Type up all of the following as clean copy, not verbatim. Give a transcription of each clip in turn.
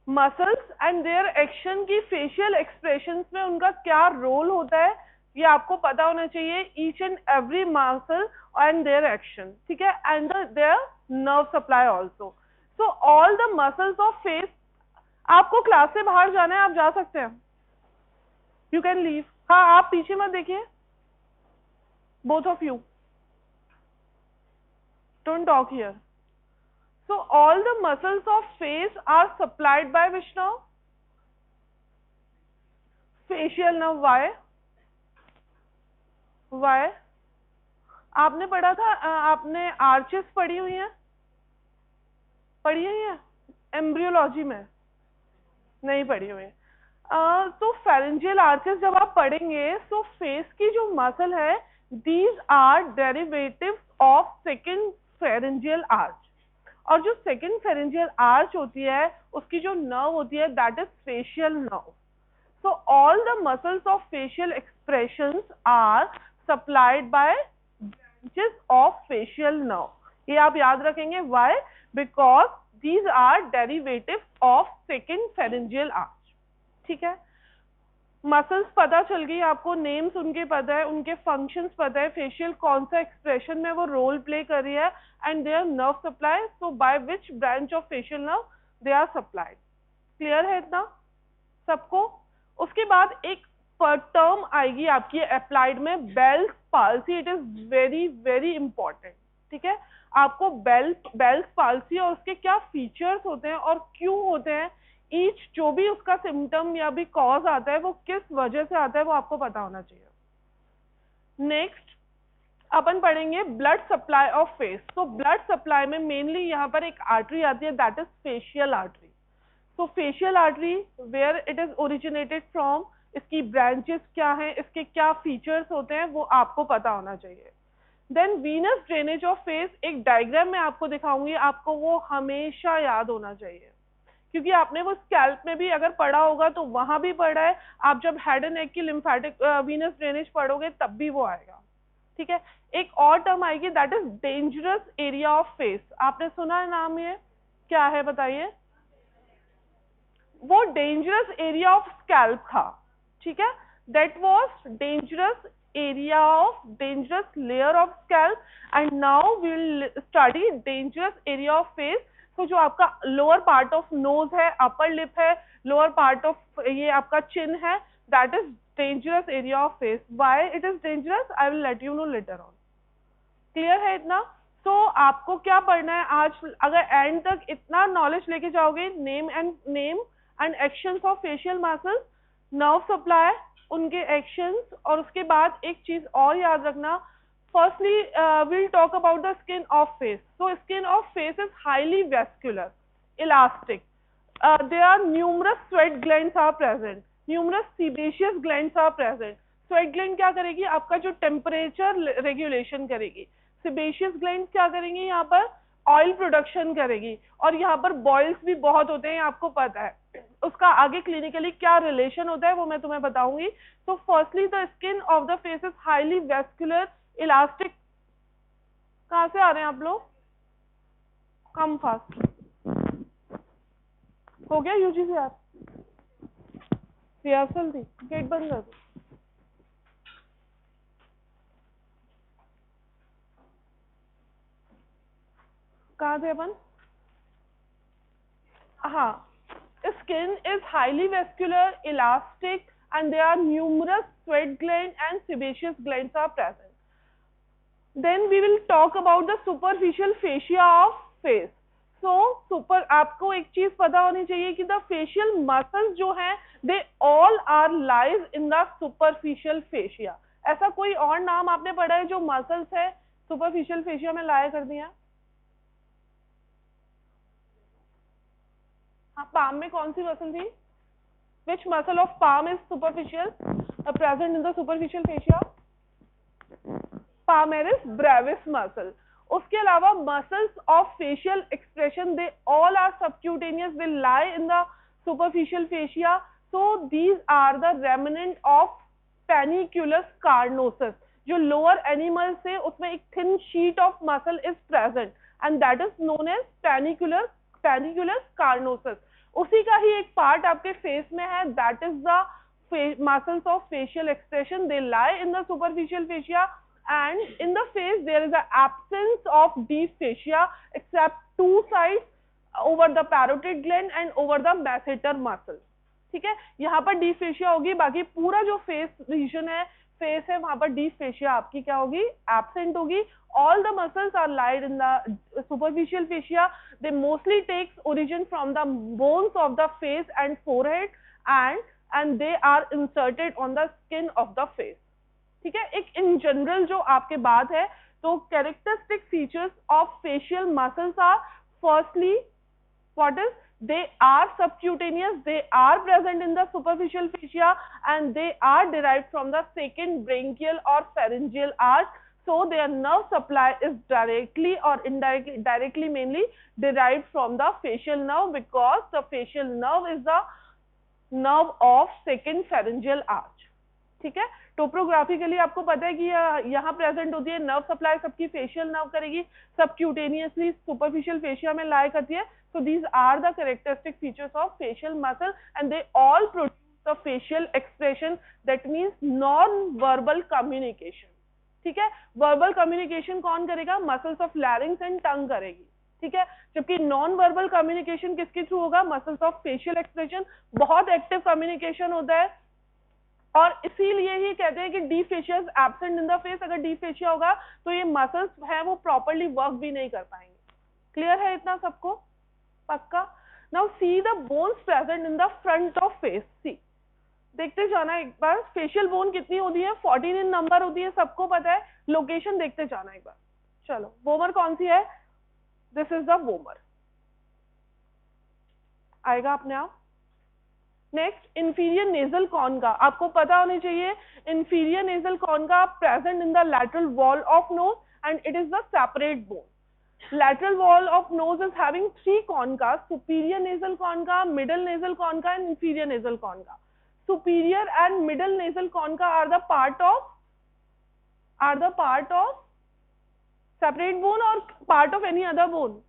Muscles and their action की facial expressions में उनका क्या रोल होता है ये आपको पता होना चाहिए, each and every muscle and their action, ठीक है, and their nerve supply also. So all the muscles of face, आपको क्लास से बाहर जाना है, आप जा सकते हैं, यू कैन लीव। हाँ, आप पीछे मत देखिए, both of you don't talk here. So all the muscles of face are supplied by which nerve? Facial nerve. Why? आपने पढ़ा था, आपने आर्चेस पढ़ी हुई है, पढ़ी हुई है एम्ब्रियोलॉजी में? नहीं पढ़ी हुई है। तो फेरेंजियल आर्चेस जब आप पढ़ेंगे तो फेस की जो मसल है, these are derivatives of second pharyngeal arch, और जो सेकंड फेरेंजियल आर्च होती है उसकी जो नर्व होती है that is facial nerve. So all the muscles of facial expressions are supplied by branches of facial nerve. ये आप याद रखेंगे, why? Because these are derivatives of second pharyngeal arch, ठीक है। मसल्स पता चल गई आपको, नेम्स उनके पता है, उनके फंक्शंस पता है, फेशियल कौन सा एक्सप्रेशन में वो रोल प्ले कर रही है, and their nerve supply, so by which branch of facial nerve they are supplied. Clear है इतना सबको? उसके बाद एक टर्म आएगी आपकी अप्लाइड में, Bell's palsy. It is very very important, ठीक है। आपको बेल्स पाल्सी और उसके क्या फीचर्स होते हैं और क्यों होते हैं, ईच जो भी उसका सिम्टम या भी कॉज आता है वो किस वजह से आता है वो आपको पता होना चाहिए। नेक्स्ट अपन पढ़ेंगे ब्लड सप्लाई ऑफ फेस। तो ब्लड सप्लाई में मेनली यहाँ पर एक आर्टरी आती है, दैट इज फेशियल आर्टरी। तो facial artery where it is originated from, इसकी ब्रांचेस क्या हैं, इसके क्या फीचर्स होते हैं वो आपको पता होना चाहिए। Then venous drainage of face, एक डायग्राम में आपको दिखाऊंगी, आपको वो हमेशा याद होना चाहिए, क्योंकि आपने वो स्कैल्प में भी अगर पढ़ा होगा तो वहां भी पढ़ा है, आप जब हेड एंड नेक की लिम्फेटिक वीनस ड्रेनेज पढ़ोगे तब भी वो आएगा, ठीक है। एक और टर्म आएगी that is dangerous area of face. आपने सुना है नाम, ये क्या है बताइए? वो डेंजरस एरिया ऑफ स्कैल्प था, ठीक है, that was dangerous area of dangerous layer of scalp, and now we will study dangerous area of face. तो जो आपका लोअर पार्ट ऑफ नोज है, अपर लिप है, लोअर पार्ट ऑफ ये आपका चिन है, that is dangerous area of face. Why it is dangerous I will let you know later on. Clear है इतना? तो आपको क्या पढ़ना है आज, अगर एंड तक इतना नॉलेज लेके जाओगे, name and actions of facial muscles, nerve supply, उनके एक्शंस, और उसके बाद एक चीज और याद रखना, firstly we'll talk about the skin of face. So skin of face is highly vascular, elastic. There are numerous sweat glands are present, numerous sebaceous glands are present. Sweat gland क्या करेगी? आपका जो टेम्परेचर रेगुलेशन करेगी। sebaceous glands क्या करेंगी? यहाँ पर oil production करेगी, और यहाँ पर बॉयल्स भी बहुत होते हैं, आपको पता है। उसका आगे क्लिनिकली क्या रिलेशन होता है वो मैं तुम्हें बताऊंगी। तो firstly the skin of the face is highly vascular, elastic. कहां से आ रहे हैं आप लोग? कम फास्ट हो गया यूजी से यार, रिहर्सल थी, गेट बंद कर दो। कहां थे अपन? हाँ, skin is highly vascular, elastic, and there are numerous sweat glands and sebaceous glands are present. Then we will talk about the superficial fascia of face. So आपको एक चीज पता होनी चाहिए कि the facial muscles जो हैं they all are lies in the superficial fascia. ऐसा कोई और नाम आपने पढ़ा है जो मसल्स है सुपरफिशियल फेशिया में लाया कर दिया? हाँ, पाम में कौन सी मसल थी? Which muscle of palm is superficial present in the superficial fascia? palmaris brevis muscle. उसके अलावा muscles of facial expression they all are subcutaneous, they lie in the superficial fascia. So these are the remnant of panniculus carnosus. जो lower animal से उसमें एक thin sheet of muscle is present and that is known as panniculus carnosus. उसी का ही एक part आपके face में है, that is the muscles of facial expression, they lie in the superficial fascia and in the face there is a absence of deep fascia except two sides over the parotid gland and over the masseter muscle. ठीक है, यहाँ पर deep fascia होगी, बाकी पूरा जो face reason है, face है, वहां पर डीप फेशिया आपकी क्या होगी, एब्सेंट होगी। All the muscles are lied in the superficial fascia. They mostly takes origin from the bones of the face and forehead and they are inserted on the skin of the face. ठीक है, एक in general जो आपके बात है, तो characteristic features of facial muscles are firstly what is, they are subcutaneous, they are present in the superficial fascia and they are derived from the second branchial or pharyngeal arch. So their nerve supply is directly or indirectly, directly mainly derived from the facial nerve because the facial nerve is the nerve of second pharyngeal arch. ठीक है, topographically आपको पता है कि यहाँ present होती है, nerve supply सबकी फेशियल नर्व करेगी, सबक्यूटेनियसली सुपरफिशियल फेशिया में लाई करती है। So these are the characteristic features of facial muscle and they all produce the facial expression, that means non-verbal communication. ठीक है, वर्बल कम्युनिकेशन कौन करेगा, मसल्स ऑफ लैरिंग्स एंड टंग करेगी। ठीक है, जबकि नॉन वर्बल कम्युनिकेशन किसके थ्रू होगा, मसल्स ऑफ फेशियल एक्सप्रेशन। बहुत एक्टिव कम्युनिकेशन होता है और इसीलिए ही कहते हैं कि deep fascia is absent in the face. अगर डीप फेशिया होगा तो ये मसल्स है वो प्रॉपर्ली वर्क भी नहीं कर पाएंगे। क्लियर है इतना सबको, पक्का? Now see the bones present in the front of face. See, देखते जाना एक बार, फेशियल बोन कितनी होती है, 14 इन नंबर होती है, सबको पता है। लोकेशन देखते जाना एक बार। चलो, वोमर कौन सी है, दिस इज द वोमर, आएगा अपने आप। नेक्स्ट, इंफीरियर नेजल कॉर्न आपको पता होनी चाहिए। Inferior nasal corn present in the lateral wall of nose and it is the separate bone. Lateral wall of nose is having 3 concha, superior nasal concha, middle nasal concha and inferior nasal concha. Superior and middle nasal concha are the part of separate bone or part of any other bone,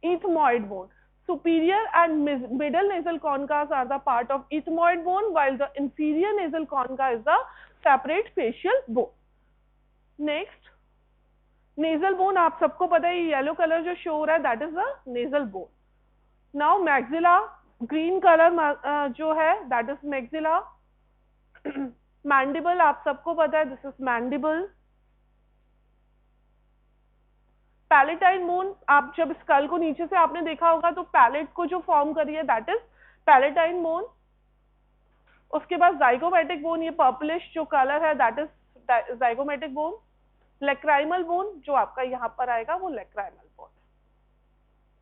ethmoid bone. Superior and middle nasal concas are the part of ethmoid bone while the inferior nasal concha is the separate facial bone. Next, nasal bone आप सबको पता है, yellow colour जो show हो रहा है that is the nasal bone. Now maxilla, green colour जो है दैट इज मैक्सिला। मैंडिबल आप सबको पता है, this is mandible. Palatine bone, आप जब स्कल को नीचे से आपने देखा होगा तो पैलेट को जो फॉर्म करी है दैट इज पैलेटाइन बोन। उसके बाद जाइगोमेटिक बोन, ये पर्पलिश जो कलर है that is zygomatic bone. Lacrimal bone जो आपका यहाँ पर आएगा वो लेक्राइमल बोन।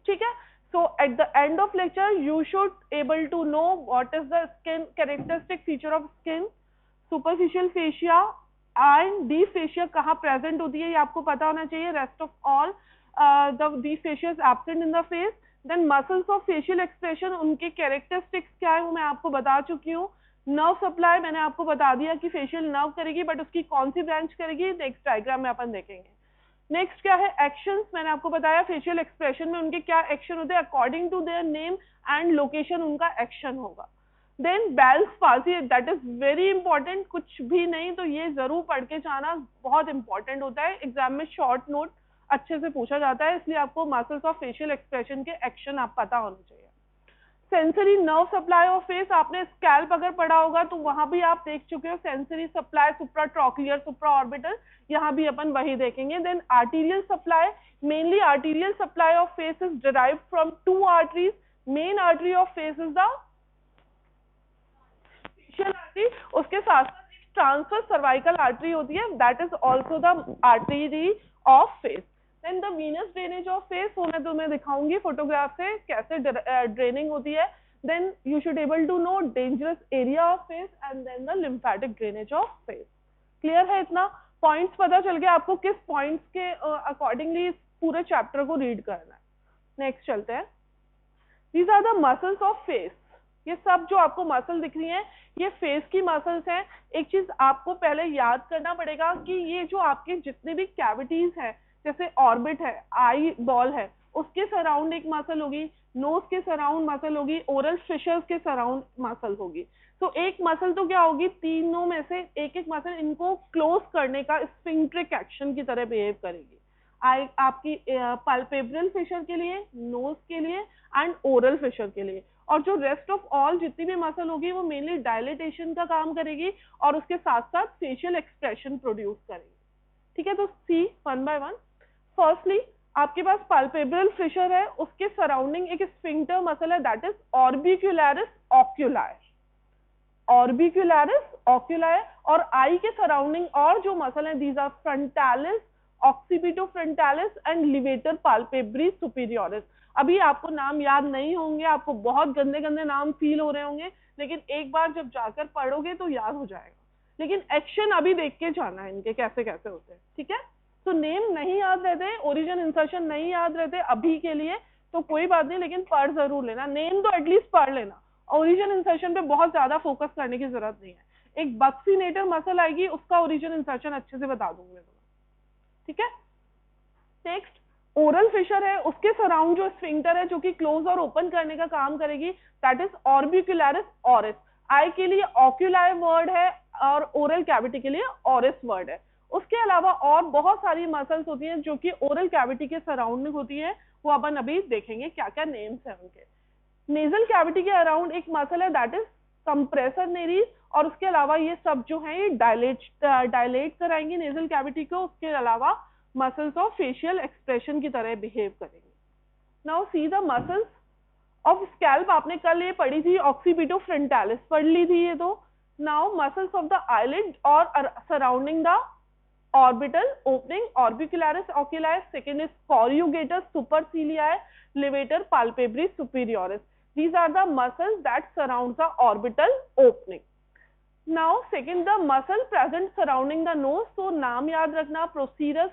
ठीक है, so at the end of lecture you should able to know what is the skin characteristic feature of skin, superficial fascia and deep fascia कहाँ present होती है ये आपको पता होना चाहिए। Rest of all the deep fascia is absent in the face. Then muscles of facial expression, उनके characteristics क्या है वो मैं आपको बता चुकी हूँ। नर्व सप्लाई मैंने आपको बता दिया कि फेशियल नर्व करेगी, बट उसकी कौन सी ब्रांच करेगी नेक्स्ट डायग्राम में अपन देखेंगे। नेक्स्ट क्या है, एक्शंस। मैंने आपको बताया फेशियल एक्सप्रेशन में उनके क्या एक्शन होते हैं, according to their name and location उनका एक्शन होगा। Then Bell's palsy, that is very important, कुछ भी नहीं तो ये जरूर पढ़ के जाना, बहुत इंपॉर्टेंट होता है। एग्जाम में शॉर्ट नोट अच्छे से पूछा जाता है, इसलिए आपको मसल्स ऑफ फेशियल एक्सप्रेशन के एक्शन आप पता होने चाहिए। Sensory nerve supply of face, आपने स्कैल्प अगर पढ़ा होगा तो वहां भी आप देख चुके हो, sensory supply supra trochlear supra orbital, यहाँ भी अपन वही देखेंगे। Then arterial supply, mainly arterial supply of face is derived from 2 arteries. Main artery of face is the facial artery, उसके साथ साथ ट्रांसफर सर्वाइकल आर्टरी होती है, that is also the artery of face. Then the venous drainage of face, वो मैं तुम्हें दिखाऊंगी photograph से कैसे ड्रेनिंग होती है। Then you should able to know dangerous area of face and then the lymphatic drainage of face. Clear है इतना? पॉइंट्स पता चल गया आपको किस पॉइंट्स के अकॉर्डिंगली पूरे चैप्टर को रीड करना है। नेक्स्ट चलते हैं, these are the muscles of face. ये सब जो आपको मसल दिख रही हैं ये फेस की मसल्स हैं। एक चीज आपको पहले याद करना पड़ेगा कि ये जो आपके जितने भी कैविटीज हैं, जैसे ऑर्बिट है, आई बॉल है, उसके सराउंड एक मसल होगी, नोज के सराउंड मसल होगी, ओरल फिशर्स के सराउंड मसल होगी। तो एक मसल तो क्या होगी, तीनों में से एक एक मसल इनको क्लोज करने का स्फिंक्ट्रिक एक्शन की तरह बिहेव करेगी। आपकी पाल्पेब्रल फिशर के लिए, नोज के लिए एंड ओरल फिशर के लिए। और जो रेस्ट ऑफ ऑल जितनी भी मसल होगी वो मेनली डायलेटेशन का काम करेगी और उसके साथ साथ फेशियल एक्सप्रेशन प्रोड्यूस करेगी। ठीक है, तो see one by one. Firstly आपके पास पाल्पेब्रल फिशर है, उसके सराउंडिंग एक स्फिंक्टर मसल है that is orbicularis oculi. Orbicularis oculi. और आई के सराउंडिंग और जो मसल है these are frontalis, occipitofrontalis and levator palpebrae superioris. अभी आपको नाम याद नहीं होंगे, आपको बहुत गंदे गंदे नाम फील हो रहे होंगे, लेकिन एक बार जब जाकर पढ़ोगे तो याद हो जाएगा। लेकिन एक्शन अभी देख के जाना है इनके कैसे कैसे होते हैं। ठीक है, तो नेम नहीं याद रहते, ओरिजिन इंसर्शन नहीं याद रहते अभी के लिए तो कोई बात नहीं, लेकिन पढ़ जरूर लेना, नेम तो एटलीस्ट पढ़ लेना। ओरिजिन इंसर्शन पे बहुत ज्यादा फोकस करने की जरूरत नहीं है। एक बक्सीनेटर मसल आएगी, उसका ओरिजिन इंसर्शन अच्छे से बता दूंगी मैं तुम्हें। ठीक है, नेक्स्ट ओरल फिशर है, उसके सराउंड जो स्फिंक्टर है जो कि क्लोज और ओपन करने का काम करेगी दैट इज ऑर्बिक्यूलरिस ऑरिस। आई के लिए ऑक्यूलाई वर्ड है और ओरल कैविटी के लिए ऑरिस वर्ड है। उसके अलावा और बहुत सारी मसल्स होती हैं जो कि ओरल कैविटी के सराउंडिंग होती है, वो अपन अभी देखेंगे क्या क्या नेम्स है उनके। नेजल कैविटी के अराउंड एक मसल है दैट इज कंप्रेसर नेरीज, और उसके अलावा ये सब जो है ये डायलेट कराएंगे नेजल कैविटी को। उसके अलावा मसल्स ऑफ फेशियल एक्सप्रेशन की तरह बिहेव करेंगे। Now see the muscles of scalp, आपने कल ये पढ़ी थी, ऑक्सीपिटो फ्रंटालिस पढ़ ली थी ये तो। Now muscles of the eyelid और surrounding the orbital opening, orbicularis oculi, second is corrugator supercilii, levator palpebris superioris. These are the muscles that surrounds the orbital opening. Now second, the muscle present surrounding the nose, so नाम याद रखना, procerus,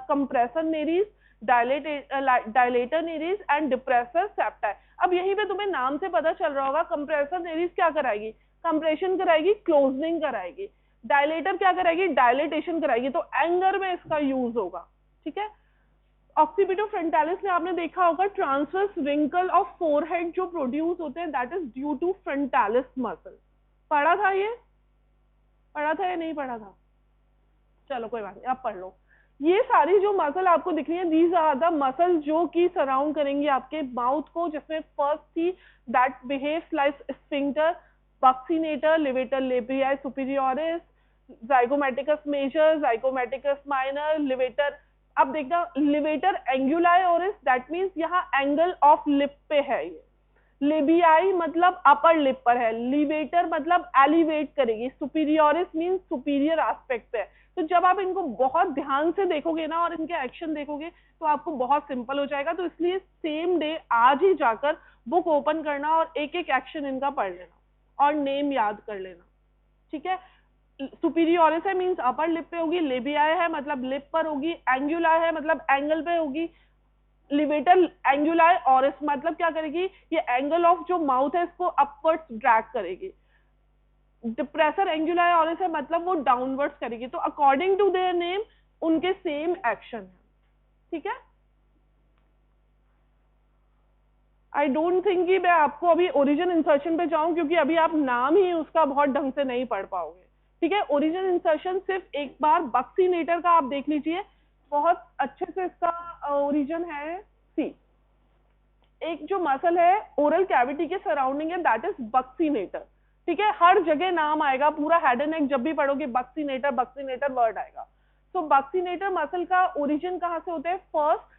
compressor nares, dilator nares and depressor septi। अब यहीं पे तुम्हें नाम से पता चल रहा होगा, compressor nares क्या कराएगी, कंप्रेशन कराएगी, क्लोजनिंग कराएगी। डायलेटर क्या कराएगी, डायलेटेशन कराएगी, तो एंगर में इसका यूज होगा। ठीक है, ऑक्सीपिटो फ्रंटालिस में आपने देखा होगा ट्रांसवर्स रिंकल ऑफ फोरहेड जो प्रोड्यूस होते हैं that is due to frontalis muscle. पढ़ा था ये, पढ़ा था या नहीं पढ़ा था? चलो कोई बात नहीं, अब पढ़ लो। ये सारी जो मसल आपको दिख रही है दीज आर द मसल जो कि सराउंड करेंगी आपके माउथ को, जिसमें फर्स्ट थी that behaves like sphincter, buccinator, levator labii superioris, zygomaticus major, zygomaticus minor, levator। अब देखना levator anguli oris, that means यहाँ एंगल ऑफ लिप पे है ये। लेबियाई मतलब अपर लिप पर है, levator मतलब एलिवेट करेगी, सुपीरियोरिस मीन्स सुपीरियर एस्पेक्ट पे है। तो जब आप इनको बहुत ध्यान से देखोगे ना और इनके एक्शन देखोगे तो आपको बहुत सिंपल हो जाएगा। तो इसलिए सेम डे आज ही जाकर बुक ओपन करना और एक एक एक्शन इनका पढ़ लेना और नेम याद कर लेना। ठीक है, सुपीरियोरिस है मींस अपर लिप पे होगी, लेबियाई है मतलब लिप पर होगी, एंगुलाई है मतलब एंगल पे होगी, लिवेटर एंगुलाई ऑरिस मतलब क्या करेगी, ये एंगल ऑफ जो माउथ है इसको अपवर्ड्स ड्रैग करेगी। डिप्रेसर एंगुलाई ऑरिस है मतलब वो डाउनवर्ड्स करेगी। तो अकॉर्डिंग टू देयर नेम उनके सेम एक्शन है। ठीक है, आई डोंट थिंक कि मैं आपको अभी ओरिजिन इंसर्शन पे जाऊं क्योंकि अभी आप नाम ही उसका बहुत ढंग से नहीं पढ़ पाओगे। ठीक है, ओरिजिन इंसर्शन सिर्फ एक बार बक्सीनेटर का आप देख लीजिए, बहुत अच्छे से इसका ओरिजिन है। सी एक जो मसल है ओरल कैविटी के सराउंडिंग है दैट इज बक्सीनेटर। ठीक है, हर जगह नाम आएगा, पूरा हेड एंड नेक जब भी पढ़ोगे बक्सीनेटर बक्सीनेटर वर्ड आएगा। तो बक्सीनेटर मसल का ओरिजिन कहाँ से होता है, first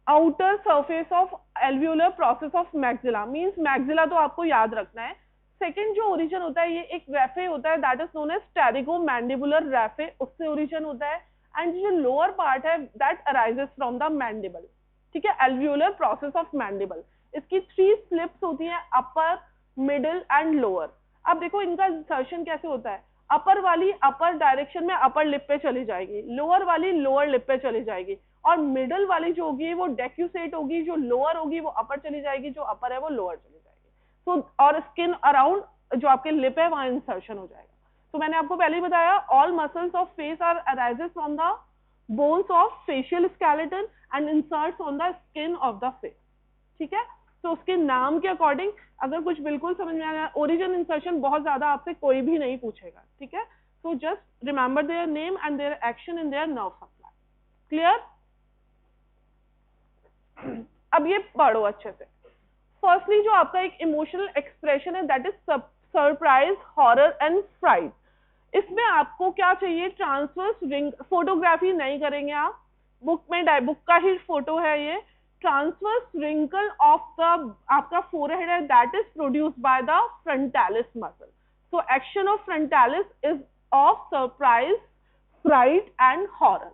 outer surface of alveolar process of maxilla, means maxilla तो आपको याद रखना है। सेकंड जो ओरिजिन होता है ये एक रैफे होता है दैट इज नोन एज टेरिगोमैंडिबुलर रैफे, उससे ओरिजिन होता है। एंड जो लोअर पार्ट है that arises from the mandible. ठीक है, एल्वियोलर प्रोसेस ऑफ मैंडिबल। इसकी 3 स्लिप्स होती हैं, अपर, मिडिल एंड लोअर। अब देखो इनका इंसर्शन कैसे होता है, अपर वाली अपर डायरेक्शन में अपर लिप पे चली जाएगी, लोअर वाली लोअर लिप पे चली जाएगी, और मिडिल वाली जो होगी वो डेक्यूसेट होगी, जो लोअर होगी वो अपर चली जाएगी, जो अपर है वो लोअर चली जाएगी। तो और स्किन अराउंड जो आपके लिप है वहां इंसर्शन हो जाएगा। तो मैंने आपको पहले ही बताया all muscles of face are arises from the bones of facial skeleton and inserts on the skin of the face. ठीक है, तो उसके नाम के अकॉर्डिंग अगर कुछ बिल्कुल समझ में आ रहा है, ओरिजिन इंसर्शन बहुत ज्यादा आपसे कोई भी नहीं पूछेगा। ठीक है, so just remember their name and their action in their nerve supply. Clear? अब ये पढ़ो अच्छे से। फर्स्टली जो आपका एक इमोशनल एक्सप्रेशन है that is surprise, horror and fright. इसमें आपको क्या चाहिए, ट्रांसवर्स रिंग, फोटोग्राफी नहीं करेंगे आप, बुक में बुक का ही फोटो है ये। ट्रांसवर्स रिंकल ऑफ द आपका फोरहेड है that is produced by the frontalis muscle. So action of frontalis is of surprise, fright and horror.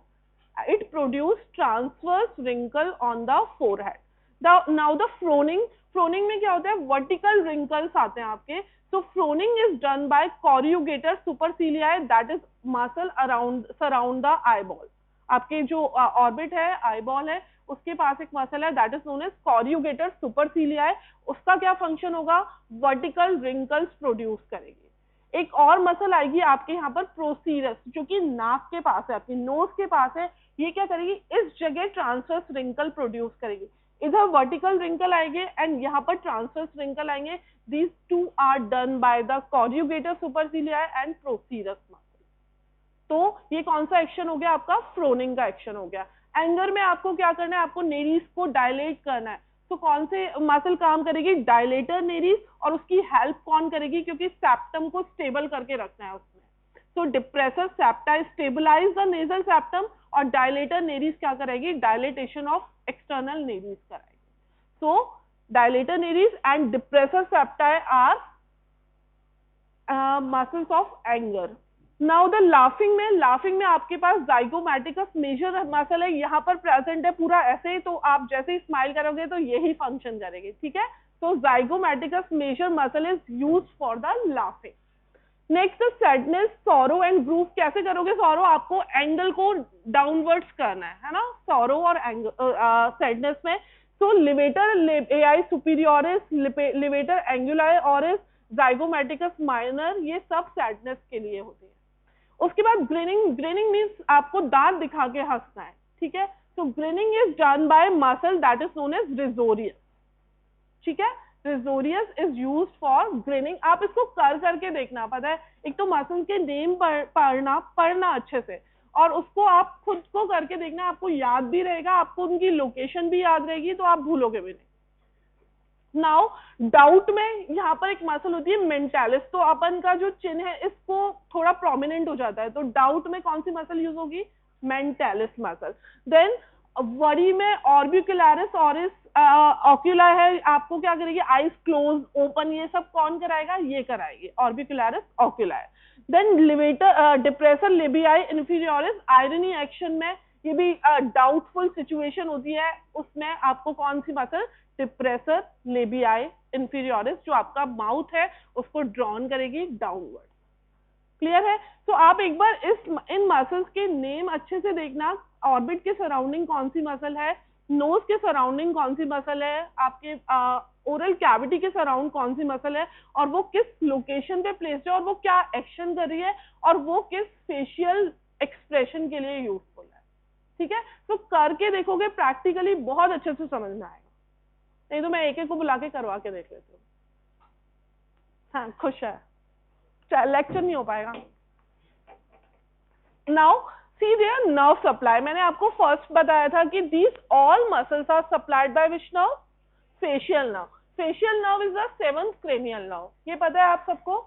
It produces transverse wrinkle on the forehead. Now the frowning में क्या होता है, vertical wrinkles आते हैं आपके। So frowning is done by corrugator supercilii, that is muscle surround the eyeball. आपके जो orbit है, आईबॉल है, उसके पास एक मसल है that is known as corrugator supercilii। उसका क्या फंक्शन होगा, वर्टिकल रिंकल्स प्रोड्यूस करेगी। एक और मसल आएगी आपके यहाँ पर प्रोसीरस, जो कि नाक के पास है, आपकी नोज के पास है। ये क्या करेगी, इस जगह ट्रांसवर्स रिंकल प्रोड्यूस करेगी। इधर वर्टिकल रिंकल आएंगे एंड यहाँ पर ट्रांसवर्स रिंकल आएंगे। These two are done by the corrugator supercilii and procerus muscle. तो ये कौन सा एक्शन हो गया आपका, फ्रोनिंग का एक्शन हो गया। एंगर में आपको क्या करना है, आपको नेरीज को डायलेट करना है। तो कौन से मसल काम करेगी, डायलेटर नेरीज, और उसकी हेल्प कौन करेगी, क्योंकि सेप्टम को स्टेबल करके रखना है उसमें। तो depressor septi stabilize the nasal septum, और डायलेटर नेरीज क्या करेगी, डायलेटेशन ऑफ एक्सटर्नल नेरीज कराएगी। So dilator nares and depressor septi are muscles of anger. Now the laughing में आपके पास जाइगोमैटिकस मेजर मसल है, यहाँ पर प्रेजेंट है पूरा ऐसे। तो आप जैसे ही स्माइल करोगे तो यही फंक्शन करेगी। ठीक है, तो zygomaticus major muscle is used for the laughing. Next sadness, sorrow and grief. कैसे करोगे सॉरो, आपको एंगल को डाउनवर्ड्स करना है ना, सॉरो और सैडनेस में। सो लिवेटर एआई superioris, levator anguli oris, zygomaticus minor, ये सब सैडनेस के लिए होती है। उसके बाद ग्रिनिंग मीन्स आपको दांत दिखा के हंसना है। ठीक है, तो grinning is done by muscle that is known as risorius. ठीक है, risorius is used for grinning. आप इसको करके देखना, पता है, एक तो मसल के नेम पढ़ना अच्छे से, और उसको आप खुद को करके देखना, आपको याद भी रहेगा, आपको उनकी लोकेशन भी याद रहेगी, तो आप भूलोगे भी नहीं। नाउ डाउट में यहाँ पर एक मसल होती है मेंटालिस। तो अपन का जो चिन्ह है इसको थोड़ा प्रोमिनेंट हो जाता है। तो डाउट में कौन सी मसल यूज होगी, मेंटालिस मसल। देन वरी में ऑर्बिकुलरिस ऑरिस ऑक्यूला है, आपको क्या करेगी, आईज क्लोज ओपन, ये सब कौन कराएगा, ये कराएगी orbicularis oculi. Then levator depressor labii inferioris, irony action में ये भी डाउटफुल सिचुएशन होती है, उसमें आपको कौन सी मसल, डिप्रेसर लेबियाई इंफीरियोरिस, जो आपका माउथ है उसको ड्रॉन करेगी डाउनवर्ड। क्लियर है? तो आप एक बार इन मसल्स के नेम अच्छे से देखना, ऑर्बिट के सराउंडिंग कौन सी मसल है, नोज के सराउंडिंग कौन सी मसल है, आपके ओरल कैविटी के सराउंड कौन सी मसल है, और वो किस लोकेशन पे प्लेस्ड है, और वो क्या एक्शन कर रही है, और वो किस फेशियल एक्सप्रेशन के लिए यूजफुल है। ठीक है, तो करके देखोगे प्रैक्टिकली बहुत अच्छे से समझ में आएगा, नहीं तो मैं एक एक को बुला के करवा के देख लेती हूँ। हाँ, खुश है, लेक्चर नहीं हो पाएगा। Now see their nerve supply. मैंने आपको फर्स्ट बताया था कि these all muscles are supplied by which nerve, facial nerve. Facial nerve is the 7th cranial nerve, ये पता है आप सबको।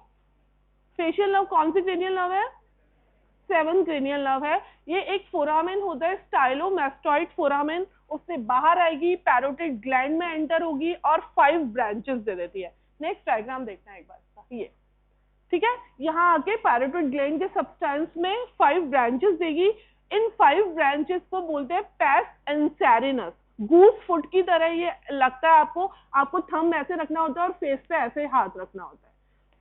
फेशियल नर्व कौन सी क्रेनियल नर्व है, 7th क्रेनियल नर्व है। ये एक फोरामेन होता है, स्टाइलोमैस्टॉइड फोरामेन, उससे बाहर आएगी, पैरोटिड ग्लैंड में एंटर होगी और 5 ब्रांचेस दे देती है। नेक्स्ट डायग्राम देखना है एक बार इसका, ये ठीक है, यहाँ आके पैरोटिड ग्लैंड के सब्सटेंस में 5 ब्रांचेस देगी। इन 5 ब्रांचेस को बोलते हैं पैस एंसेरिनस। गूस फुट की तरह ये लगता है आपको थंब ऐसे रखना होता है और फेस पे ऐसे हाथ रखना होता है।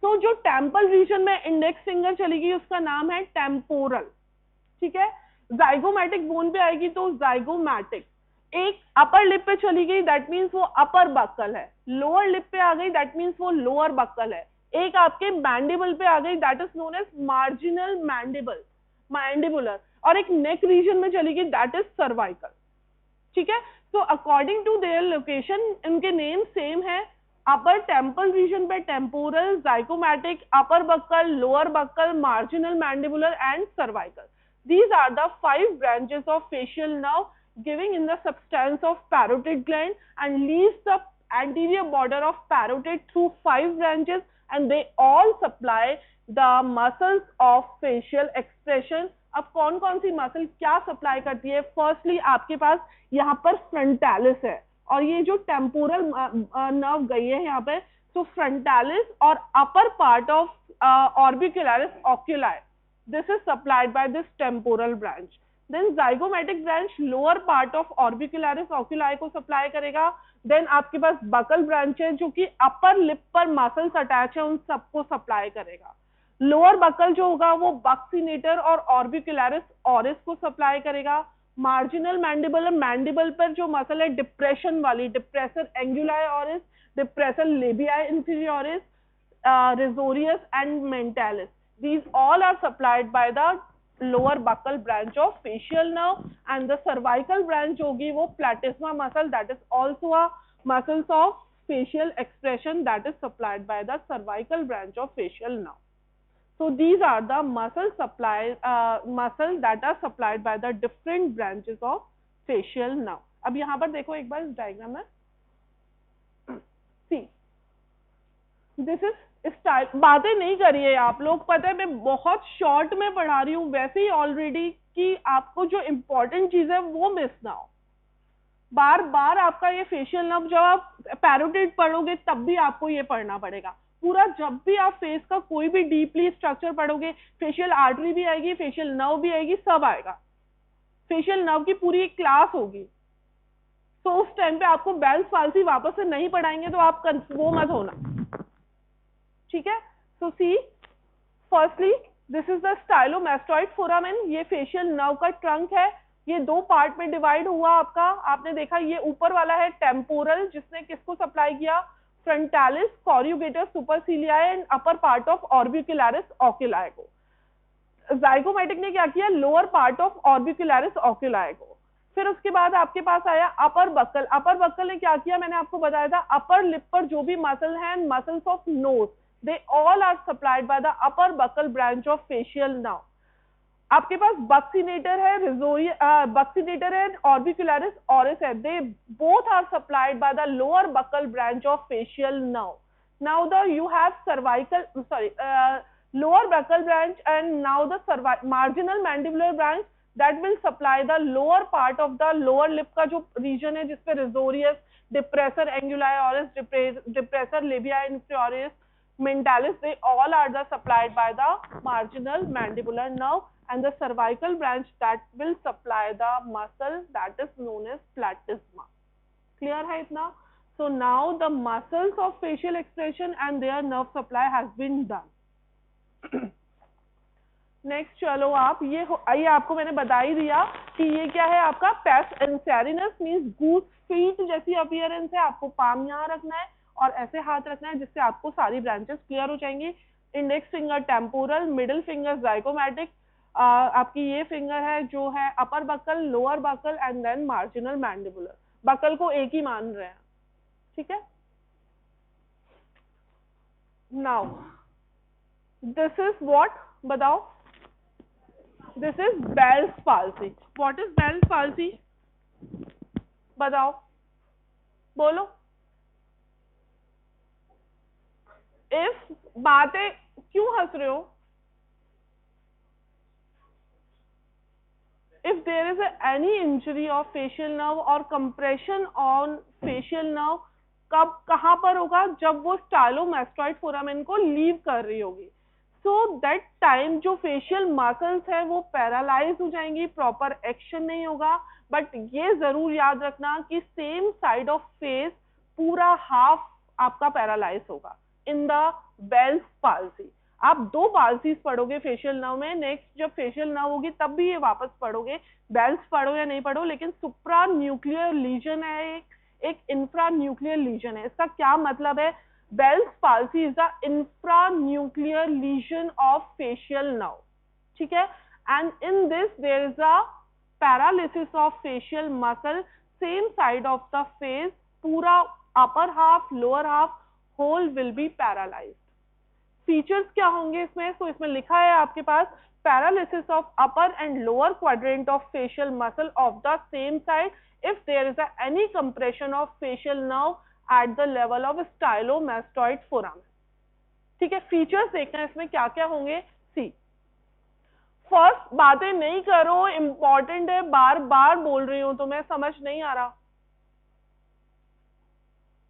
तो जो टेम्पल रीजन में इंडेक्स फिंगर चलेगी उसका नाम है टेम्पोरल। ठीक है, जाइगोमैटिक बोन पे आएगी तो जाइगोमैटिक। एक अपर लिप पे चली गई दैट मीन्स वो अपर बक्कल है, लोअर लिप पे आ गई दैट मीन्स वो लोअर बक्कल है। एक आपके मैंडिबल पे आ गई that is known as marginal mandibular, और एक नेक रीजन में चली गई, दैट इज सर्वाइकल। ठीक है, तो अकॉर्डिंग टू देयर लोकेशन इनके नेम सेम है। अपर टेम्पल रीजन पे temporal, zygomatic, upper buccal, lower buccal, marginal mandibular and cervical. These are the 5 branches of facial nerve giving in the substance of parotid gland and leaves the anterior border of parotid through 5 branches, and they all supply the muscles of facial expression. अब कौन कौन सी muscle क्या supply करती है? Firstly आपके पास यहाँ पर फ्रंटालिस है, और ये जो टेम्पोरल नर्व गई है यहाँ पे, तो फ्रंटालिस और upper part of orbicularis oculi, this is supplied by this temporal branch. Then zygomatic branch lower part of orbicularis oculi को सप्लाई करेगा। then आपके पास बकल ब्रांच है जो कि अपर लिप पर मसल्स अटैच है उन सबको सप्लाई करेगा। लोअर बकल जो होगा वो बक्सिनेटर और ऑर्बिकुलरिस ऑरिस को सप्लाई करेगा। मार्जिनल मैंडिबल, मैंडिबल पर जो मसल है डिप्रेशन वाली, depressor anguli oris, depressor labii inferioris, risorius and mentalis. These all are supplied by the lower buccal branch of facial nerve, and the cervical branch होगी वो platysma muscle, that is also a muscles of facial expression, that is supplied by the cervical branch of facial nerve. So these are the muscle that are supplied by the different branches of facial nerve. अब यहाँ पर देखो एक बार इस diagram में, see this is style. बातें नहीं करिए आप लोग, पता है मैं बहुत शॉर्ट में पढ़ा रही हूँ वैसे ही ऑलरेडी, कि आपको जो इम्पोर्टेंट चीज है वो मिस ना हो। बार बार आपका ये फेशियल नर्व, जब आप पैरोटिड पढ़ोगे तब भी आपको ये पढ़ना पड़ेगा पूरा। जब भी आप फेस का कोई भी डीपली स्ट्रक्चर पढ़ोगे, फेशियल आर्टरी भी आएगी, फेशियल नर्व भी आएगी, सब आएगा। फेशियल नर्व की पूरी एक क्लास होगी। तो उस टाइम पे आपको बेल्स पाल्सी वापस से नहीं पढ़ाएंगे तो आप वो मत होना, ठीक है। So see firstly this is the stylomastoid foramen, ये फेशियल नर्व का ट्रंक है। ये दो पार्ट में डिवाइड हुआ आपका, आपने देखा ये ऊपर वाला है टेम्पोरल, जिसने किसको सप्लाई किया, frontalis, corrugator supercilii and upper part of orbicularis oculi को। जाइगोमैटिक ने क्या किया, lower part of orbicularis oculi को। फिर उसके बाद आपके पास आया अपर बक्कल। अपर बक्कल ने क्या किया, मैंने आपको बताया था, अपर लिप पर जो भी मसल है, muscles of nose, they all are supplied by the upper buccal branch of facial nerve. आपके पास बक्सिनेटर है, बक्सिनेटर है, ऑर्बिकुलरिस ऑरिस है, they both are supplied by the lower buccal branch of facial nerve. Now you have lower buccal branch, and now the marginal mandibular branch that will supply the lower part of the lower lip का जो region है जिसपे risorius, depressor anguli oris, depressor labii inferioris, mentalis, they all are supplied by the marginal mandibular nerve, and the cervical branch that will supply the muscle that is known as platysma. Clear है इतना? So now the muscles of facial expression and their nerve supply has been done. Next चलो आप ये आपको मैंने बता ही दिया कि ये क्या है आपका पेस इंसेरिनस, मीन्स गूस फीट जैसी अपीयरेंस है। आपको पाम यहाँ रखना है और ऐसे हाथ रखना है जिससे आपको सारी ब्रांचेस क्लियर हो जाएंगी। Index finger temporal, middle finger zygomatic, आपकी ये फिंगर है जो है upper buccal, lower buccal and then marginal mandibular. Buccal को एक ही मान रहे हैं, ठीक है। नाउ दिस इज व्हाट, बताओ, this is Bell's palsy. What is Bell's palsy, बताओ, बोलो। इफ बातें क्यों हंस रहे हो, if there is any injury of facial nerve or compression on facial nerve, कब कहाँ पर होगा, जब वो स्टाइलोमास्टोइड फोरामेन को लीव कर रही होगी। सो दैट टाइम जो फेशियल मसल्स है वो पैरालाइज हो जाएंगी, प्रॉपर एक्शन नहीं होगा। बट ये जरूर याद रखना कि सेम साइड ऑफ फेस पूरा हाफ आपका पैरालाइज होगा इन द बेल्स पाल्सी। आप दो पाल्सीज पढ़ोगे फेशियल नर्व में, नेक्स्ट जब फेशियल नर्व होगी तब भी ये वापस पढ़ोगे, बेल्स पढ़ो या नहीं पढ़ो। लेकिन सुप्रा न्यूक्लियर लीजन है, एक इंफ्रा न्यूक्लियर लीजन है। इसका क्या मतलब है, Bell's palsy is the infra nuclear lesion of facial nerve, ठीक है। and in this there is a paralysis of facial muscle, same side of the face, पूरा upper half, lower half, whole will be paralyzed. Features क्या होंगे इसमें? तो इसमें लिखा है आपके पास paralysis of upper and lower quadrant of facial muscle of the same side if there is any compression of facial nerve at the level of stylomastoid foramen. ठीक है, फीचर्स देखना है इसमें क्या क्या होंगे. सी, फर्स्ट बातें नहीं करो, इंपॉर्टेंट है, बार बार बोल रही हूं तो मैं समझ नहीं आ रहा.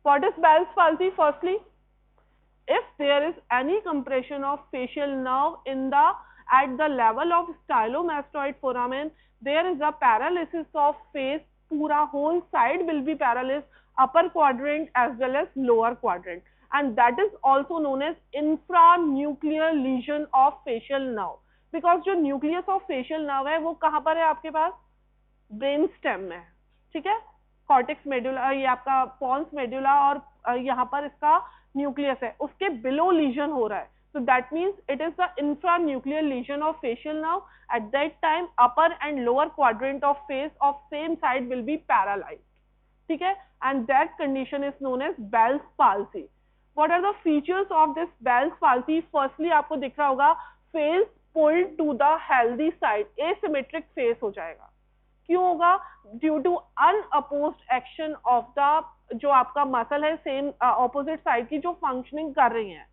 What is Bell's palsy? Firstly, if there is any compression of facial nerve at the level of stylomastoid foramen, there is a paralysis of face, pura whole side will be paralyzed, upper quadrant as well as lower quadrant, and that is also known as infranuclear lesion of facial nerve, because जो nucleus of facial nerve है वो कहाँ पर है आपके पास? Brain stem में है. ठीक है, कॉर्टेक्स मेडुला, ये आपका पॉन्स मेडुला और यहाँ पर इसका न्यूक्लियस है, उसके बिलो लीजन हो रहा है. so that means it is the intranuclear lesion of facial nerve. At that time upper and lower quadrant of face of same side will be paralyzed. ठीक है, and that condition is known as Bell's palsy. What are the features of this Bell's palsy? Firstly आपको दिख रहा होगा face pulled to the healthy side, asymmetric face हो जाएगा. क्यों होगा? Due to unopposed action of the जो आपका मसल है सेम ऑपोजिट साइड की जो फंक्शनिंग कर रही है,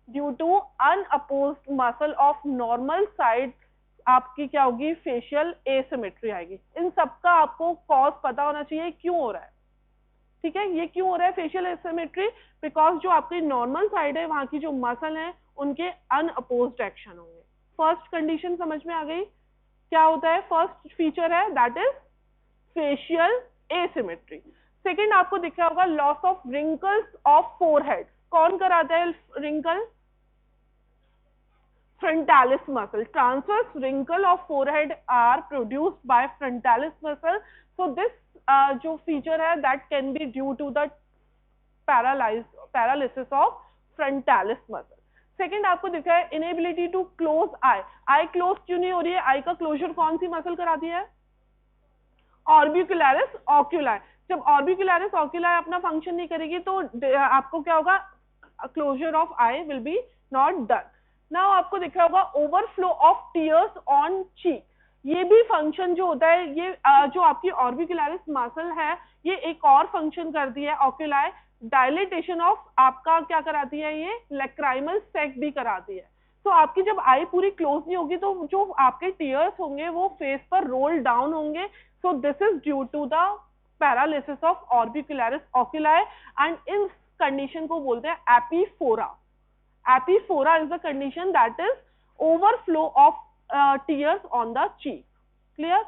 due to unopposed muscle of normal side आपकी क्या होगी? फेशियल एसिमेट्री आएगी. इन सबका आपको कॉज पता होना चाहिए क्यों हो रहा है. ठीक है, ये क्यों हो रहा है फेशियल एसिमेट्री? बिकॉज जो आपकी नॉर्मल साइड है वहां की जो मसल है उनके अनअपोज्ड एक्शन होंगे. फर्स्ट कंडीशन समझ में आ गई? क्या होता है? फर्स्ट फीचर है that is facial asymmetry. Second आपको दिख रहा होगा loss of wrinkles of forehead. कौन कराता है wrinkle? Frontalis muscle. Transverse wrinkle of forehead are produced by frontalis muscle. So this जो फीचर है that can be due to the paralysis of frontalis muscle. Second आपको दिखा है inability to close I. I close क्यों नहीं हो रही है? आई का क्लोजर कौन सी मसल कराती है? Orbicularis oculi. जब ऑर्बिकुलरिस ऑक्यूलाई अपना फंक्शन नहीं करेगी तो आपको क्या होगा? Closure of eye will be not done. Now आपको दिख रहा होगा overflow of tears on cheek. ये भी फंक्शन जो होता है, ये जो आपकी ऑर्बिकुलरिस मसल है ये एक और फंक्शन करती है ऑक्यूलाई. डायलिटेशन ऑफ आपका क्या कराती है? ये लैक्राइमल सैक भी कराती है. तो आपकी जब आई पूरी क्लोज नहीं होगी तो जो आपके टीयर्स होंगे वो फेस पर रोल डाउन होंगे. So this is due to the paralysis of orbicularis oculi and इस कंडीशन को बोलते हैं epiphora. Epiphora is the condition that is overflow of tears on the cheek. Clear?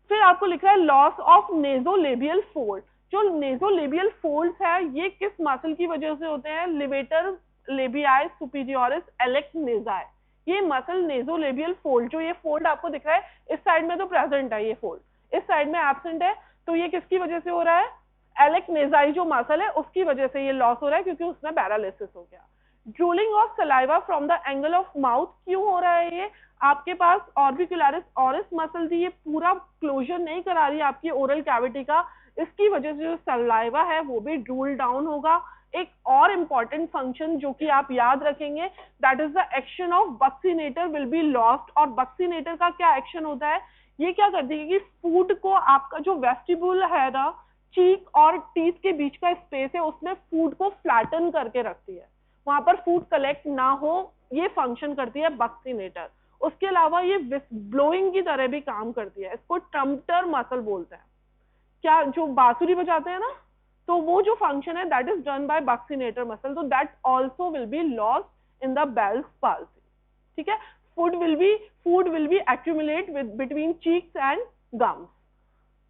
फिर आपको लिखा है लॉस ऑफ नेजोलेबियल फोल्ड. जो नेजोलेबियल फोल्ड्स है ये किस मसल की वजह से होते हैं? Levator labii superioris alaeque nasi. ये मसल नेजोलेबियल फोल्ड, जो ये फोल्ड आपको दिख रहा है इस साइड में तो प्रेजेंट है, ये फोल्ड इस साइड में एब्सेंट है. तो ये किसकी वजह से हो रहा है? एलेक्ट नेजाई जो मसल है उसकी वजह से ये लॉस हो रहा है क्योंकि उसमें पैरालिसिस हो गया. Drooling of saliva from the angle of mouth. क्यों हो रहा है ये? आपके पास ऑर्बिकुलरिस ऑरिस मसल थी, ये पूरा क्लोजर नहीं करा रही आपकी ओरल कैविटी का, इसकी वजह से जो सलाइवा है वो भी ड्रूल डाउन होगा. एक और इम्पॉर्टेंट फंक्शन जो कि आप याद रखेंगे that is the action of buccinator will be lost. और बक्सीनेटर का क्या एक्शन होता है? ये क्या करती है कि फूड को आपका जो वेस्टिब्यूल है ना, चीक और टीथ के बीच का स्पेस है उसमें फूड को फ्लैटन करके रखती है, वहां पर फूड कलेक्ट ना हो, ये फंक्शन करती है बक्सीनेटर. उसके अलावा ये ब्लोइंग की तरह भी काम करती है. इसको ट्रम्पटर मसल बोलते हैं. क्या जो बांसुरी बजाते हैं ना, तो वो जो फंक्शन है that is done by buccinator muscle. तो that also will be lost in the Bell's palsy. ठीक है, food will be accumulate with between cheeks and gums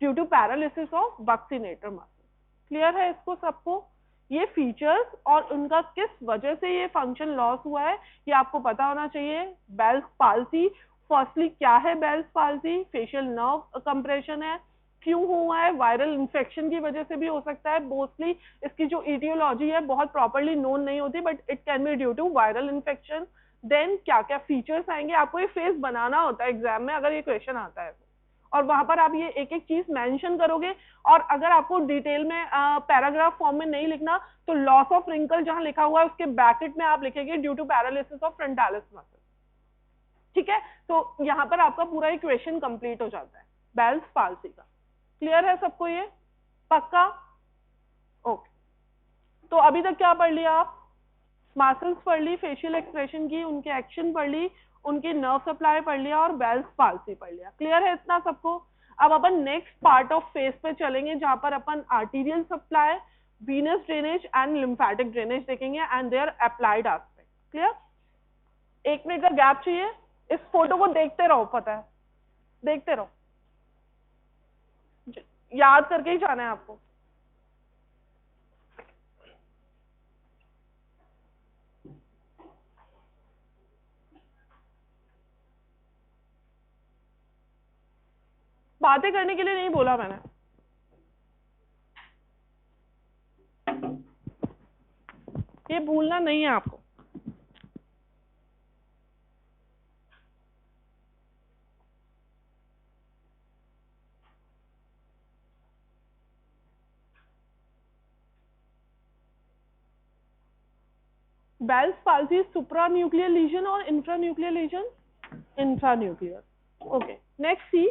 due to paralysis of buccinator muscle. Clear है इसको सबको? ये features और उनका किस वजह से ये फंक्शन लॉस हुआ है ये आपको पता होना चाहिए. बेल्स पाल्सी, फर्स्टली क्या है Bell's palsy? Facial nerve compression है. क्यों हुआ है? वायरल इन्फेक्शन की वजह से भी हो सकता है. मोस्टली इसकी जो इटियोलॉजी है बहुत प्रॉपर्ली नोन नहीं होती, but it can be due to viral infection. Then क्या क्या फीचर्स आएंगे, आपको ये फेस बनाना होता है एग्जाम में अगर ये क्वेश्चन आता है, और वहां पर आप ये एक एक चीज मेंशन करोगे। और अगर आपको डिटेल में पैराग्राफ फॉर्म में नहीं लिखना तो लॉस ऑफ रिंकल जहां लिखा हुआ है उसके ब्रैकेट में आप लिखेंगे due to paralysis of frontalis muscle. ठीक है, तो यहाँ पर आपका पूरा इक्वेशन कंप्लीट हो जाता है बेल्स पाल्सी का। क्लियर है सबको ये? पक्का? ओके, तो अभी तक क्या पढ़ लिया आप? मसल्स पढ़ ली, फेशियल एक्सप्रेशन की, उनके एक्शन पढ़ ली, उनकी नर्व सप्लाई पढ़ लिया और बेल्स पाल्सी पढ़ लिया। क्लियर है इतना सबको? अब अपन नेक्स्ट पार्ट ऑफ फेस पे चलेंगे जहां पर अपन arterial supply, venous drainage and lymphatic drainage देखेंगे and their applied aspect. Clear? 1 minute का गैप चाहिए, इस फोटो को देखते रहो, पता है देखते रहो, याद करके ही जाना है आपको। बातें करने के लिए नहीं बोला मैंने। ये भूलना नहीं है आपको। Bell's palsy is supranuclear lesion or intranuclear lesion? Intranuclear. Okay. Next, see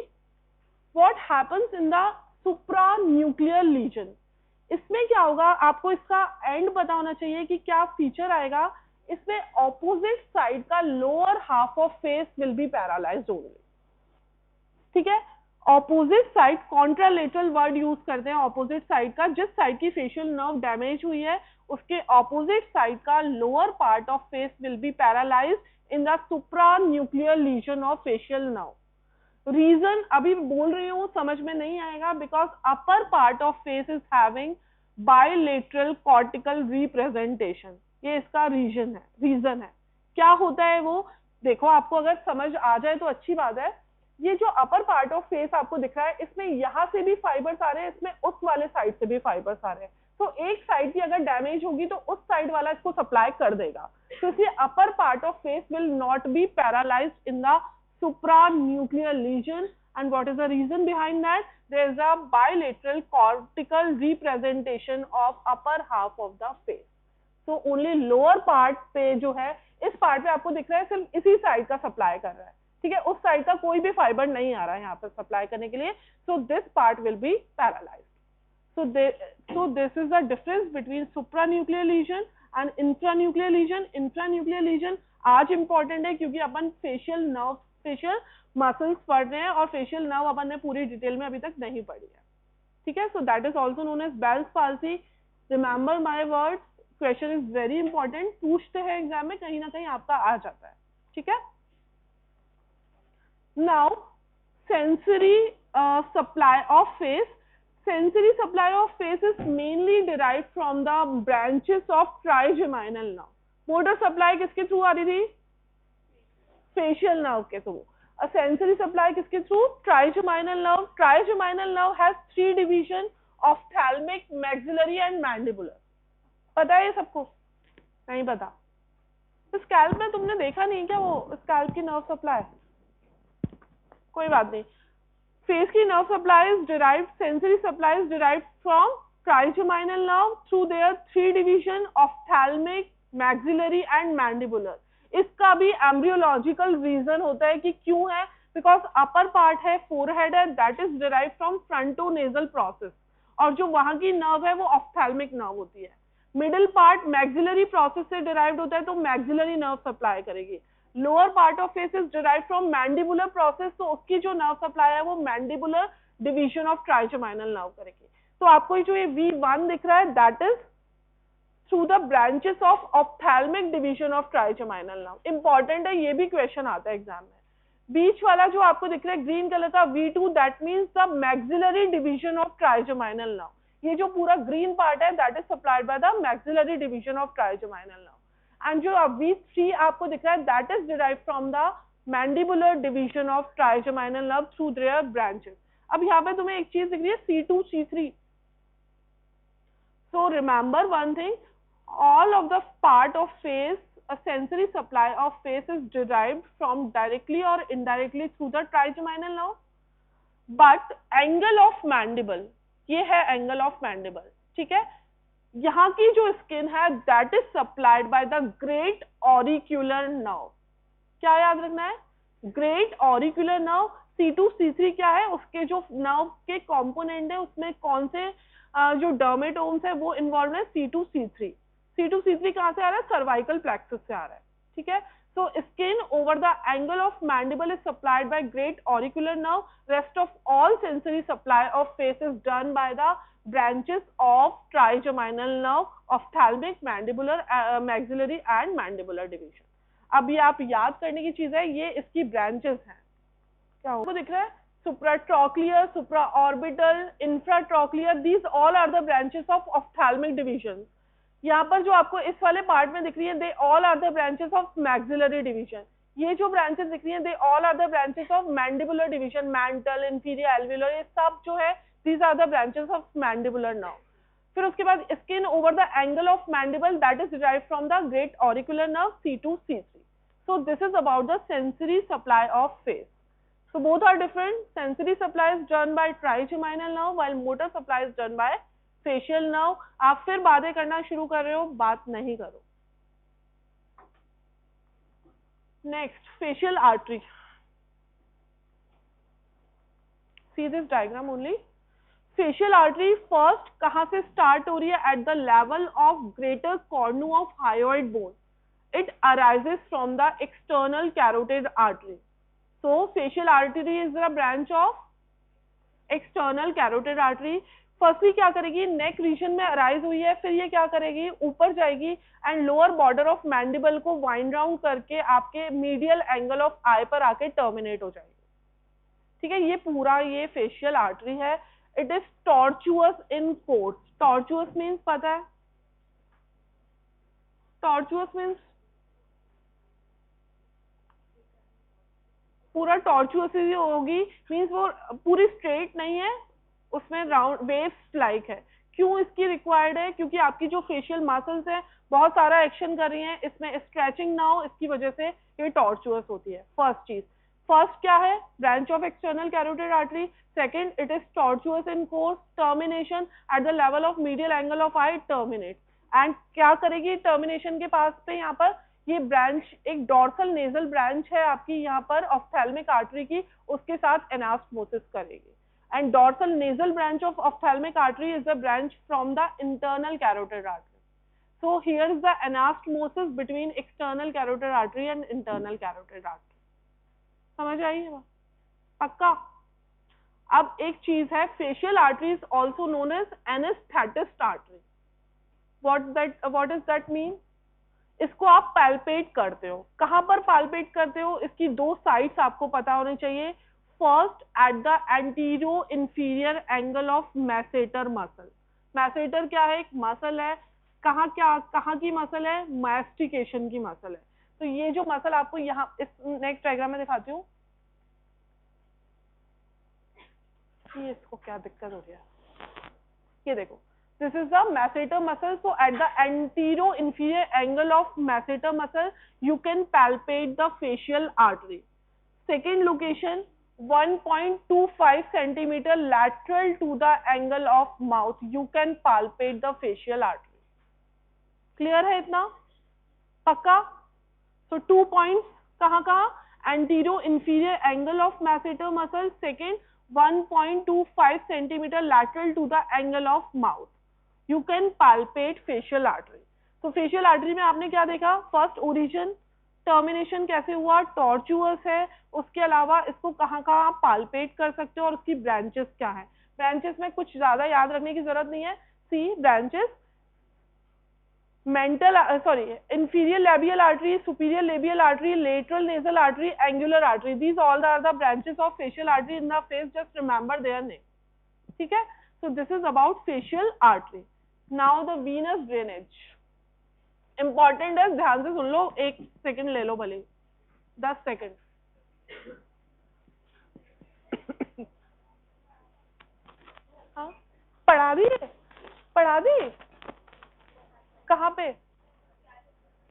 what happens in the supranuclear lesion. इसमें क्या होगा, आपको इसका एंड पता होना चाहिए कि क्या फीचर आएगा। इसमें ऑपोजिट साइड का lower half of face will be paralysed only. ठीक है, opposite side, contralateral word use करते हैं ऑपोजिट साइड का। जिस साइड की फेशियल नर्व डैमेज हुई है उसके ऑपोजिट साइड का lower part of face will be paralysed in the supranuclear lesion of facial nerve. Reason अभी बोल रही हूँ, समझ में नहीं आएगा, because upper part of face is having bilateral cortical representation. ये इसका रीजन है। क्या होता है वो देखो, आपको अगर समझ आ जाए तो अच्छी बात है। ये जो अपर पार्ट ऑफ फेस आपको दिख रहा है, इसमें यहाँ से भी फाइबर्स आ रहे हैं, इसमें उस वाले साइड से भी फाइबर्स आ रहे हैं। तो एक साइड की अगर डैमेज होगी तो उस साइड वाला इसको सप्लाई कर देगा। तो इसलिए अपर part of face will not be paralysed in the supranuclear lesion. And what is the reason behind that? There is a bilateral cortical representation of upper half of the face. So only lower part पे जो है, इस part पे आपको दिख रहा है सिर्फ इसी साइड का सप्लाई कर रहा है। ठीक है, उस साइड का कोई भी फाइबर नहीं आ रहा है यहाँ पर सप्लाई करने के लिए। So this part will be paralyzed. So this is the difference between supranuclear lesion and intranuclear lesion. Intranuclear lesion आज important है क्योंकि अपन फेशियल मसल्स पढ़ रहे हैं और फेशियल नर्व अपन ने पूरी डिटेल में अभी तक नहीं पढ़ी है। ठीक है, so that is also known as Bell's palsy. Remember my words, question is very important, पूछते हैं एग्जाम में, कहीं ना कहीं आपका आ जाता है। ठीक है, now sensory supply of face. Sensory supply of face is mainly derived from the branches of trigeminal nerve. Motor supply किसके थ्रू आ रही थी? फेशियल नर्व के थ्रू। सेंसरी सप्लाई किसके through? Trigeminal nerve. Trigeminal nerve has 3 division, ophthalmic, maxillary and mandibular. पता है ये सबको? नहीं पता? स्कैल्प में तुमने देखा नहीं क्या वो स्कैल्प की नर्व सप्लाई? कोई बात नहीं। फेस की nerve supply is derived, sensory supply is derived from trigeminal nerve through their 3 division, ophthalmic, maxillary and mandibular. इसका भी एम्ब्रियोलॉजिकल रीजन होता है कि क्यों है, बिकॉज अपर पार्ट है, फोरहेड है, that is derived from frontonasal process, और जो वहां की नर्व है वो ऑफ्थैल्मिक नर्व होती है। मिडिल पार्ट मैक्सिलरी प्रोसेस से डिराइव्ड होता है तो मैक्सिलरी नर्व सप्लाई करेगी। Lower part of face is derived from mandibular process, तो उसकी जो नर्व सप्लाई है वो mandibular division of trigeminal nerve करेगी। तो आपको जो ये V1 दिख रहा है that is through the branches of ophthalmic division of trigeminal nerve. Important है, ये भी क्वेश्चन आता है एग्जाम में। बीच वाला जो आपको दिख रहा है ग्रीन कलर का V2, that means the maxillary division of trigeminal nerve. ये जो पूरा ग्रीन पार्ट है that is supplied by the maxillary division of trigeminal nerve. And जो V3 आपको दिख रहा है that is derived from the mandibular division of trigeminal nerve through there branches. अब यहाँ पे तुम्हें एक चीज दिख रही है C2, C3। So remember one thing, all of the part of face a sensory supply of face is derived from directly or indirectly through the trigeminal nerve. But angle of mandible, ये है angle of mandible, ठीक है, यहाँ की जो skin है that is supplied by the great auricular nerve. क्या याद रखना है? Great auricular nerve. C2 C3 क्या है? उसके जो नर्व के कंपोनेंट है उसमें कौन से जो डर्मेटोम्स है वो इन्वॉल्व है? C2 C3. C2 C3 कहाँ से आ रहा है? सर्वाइकल प्लेक्सस से आ रहा है, ठीक है. So skin over the angle of mandible is supplied by great auricular nerve. Rest of all sensory supply of face is done by the branches of trigeminal nerve, ophthalmic, mandibular, maxillary and mandibular division. अब ये आप याद करने की चीज है, ये इसकी ब्रांचेस हैं. क्या आपको दिख रहा है? Supratrochlear, supraorbital, infratrochlear, these all are the branches of ophthalmic division. यहाँ पर जो आपको इस वाले पार्ट में दिख रही है, they all are the branches of maxillary division. ये जो ब्रांचेस दिख रही है, they all are the branches of mandibular division. Mental, inferior alveolar, ये सब जो है these are the branches of mandibular nerve. फिर उसके बाद skin over the angle of mandible that is derived from the great auricular nerve C2 C3. So this is about the sensory supply of face. So both are different. Sensory supply is done by trigeminal nerve while motor supply is done by facial nerve. आप फिर बातें करना शुरू कर रहे हो, बात नहीं करो. Next, facial artery. See this diagram only. Facial artery first कहाँ से start हो रही है? At the level of greater cornu of hyoid bone. It arises from the external carotid artery. So facial artery is the branch of external carotid artery. Firstly क्या करेगी? neck region में arise हुई है, फिर ये क्या करेगी? ऊपर जाएगी and lower border of mandible को wind round करके आपके medial angle of eye पर आके terminate हो जाएगी. ठीक है, ये पूरा ये facial artery है. It is tortuous in course. Tortuous means पता है? Tortuous means पूरा टॉर्चुअस ही होगी, मींस वो पूरी स्ट्रेट नहीं है, उसमें राउंड वेव्स लाइक है. क्यों इसकी रिक्वायर्ड है? क्योंकि आपकी जो फेशियल मसल्स हैं बहुत सारा एक्शन कर रही हैं, इसमें स्ट्रेचिंग ना हो, इसकी वजह से ये टॉर्चुअस होती है. फर्स्ट चीज. फर्स्ट क्या है? Branch of external carotid artery. Second, it is tortuous in course. Termination eight the level of medial angle of I terminate. And क्या करेगी टर्मिनेशन के पास पे? यहाँ पर ये ब्रांच एक डॉर्सल नेजल ब्रांच है आपकी यहाँ पर ऑप्थैल्मिक आर्टरी की, उसके साथ एनास्टमोसिस करेगी. And dorsal nasal branch of ophthalmic artery is the branch from the internal carotid artery. So here is the anastomosis between external carotid artery and internal carotid artery. समझ आई है? पक्का? अब एक चीज है, facial artery is also known as anaesthetist artery. What is that mean? इसको आप पैल्पेट करते हो. कहां पर पैल्पेट करते हो? इसकी दो साइड्स आपको पता होनी चाहिए. First, at the anteroinferior angle of masseter muscle. Masseter क्या है? एक मसल है. कहाँ की मसल है? मैस्टिकेशन की मसल है. तो ये जो मसल आपको यहाँ इस नेक्स्ट डायग्राम में दिखाती हूँ, ये इसको क्या दिक्कत हो रही है, ये देखो. This is the masseter muscle. So at the anterior inferior angle of masseter muscle, you can palpate the facial artery. Second location, 1.25 centimeter lateral to the angle of mouth, you can palpate the facial artery. Clear है इतना? पक्का? So 2 points कहाँ? Anterior inferior angle of masseter muscle. Second, 1.25 centimeter lateral to the angle of mouth. You can palpate facial artery. तो facial artery में आपने क्या देखा? First origin, termination कैसे हुआ? टॉर्चुअस है. उसके अलावा इसको कहाँ पाल्पेट कर सकते हो और उसकी ब्रांचेस क्या है? ब्रांचेस में कुछ ज्यादा याद रखने की जरूरत नहीं है. सी branches, inferior labial artery, superior labial artery, lateral nasal artery, angular artery. These all are the branches of facial artery in the face. Just remember their name. ठीक है? So this is about facial artery. Now the venous drainage. Important है, ध्यान से सुन लो. 1 second ले लो भले, 10 second. हाँ, पढ़ा दी? कहाँ पे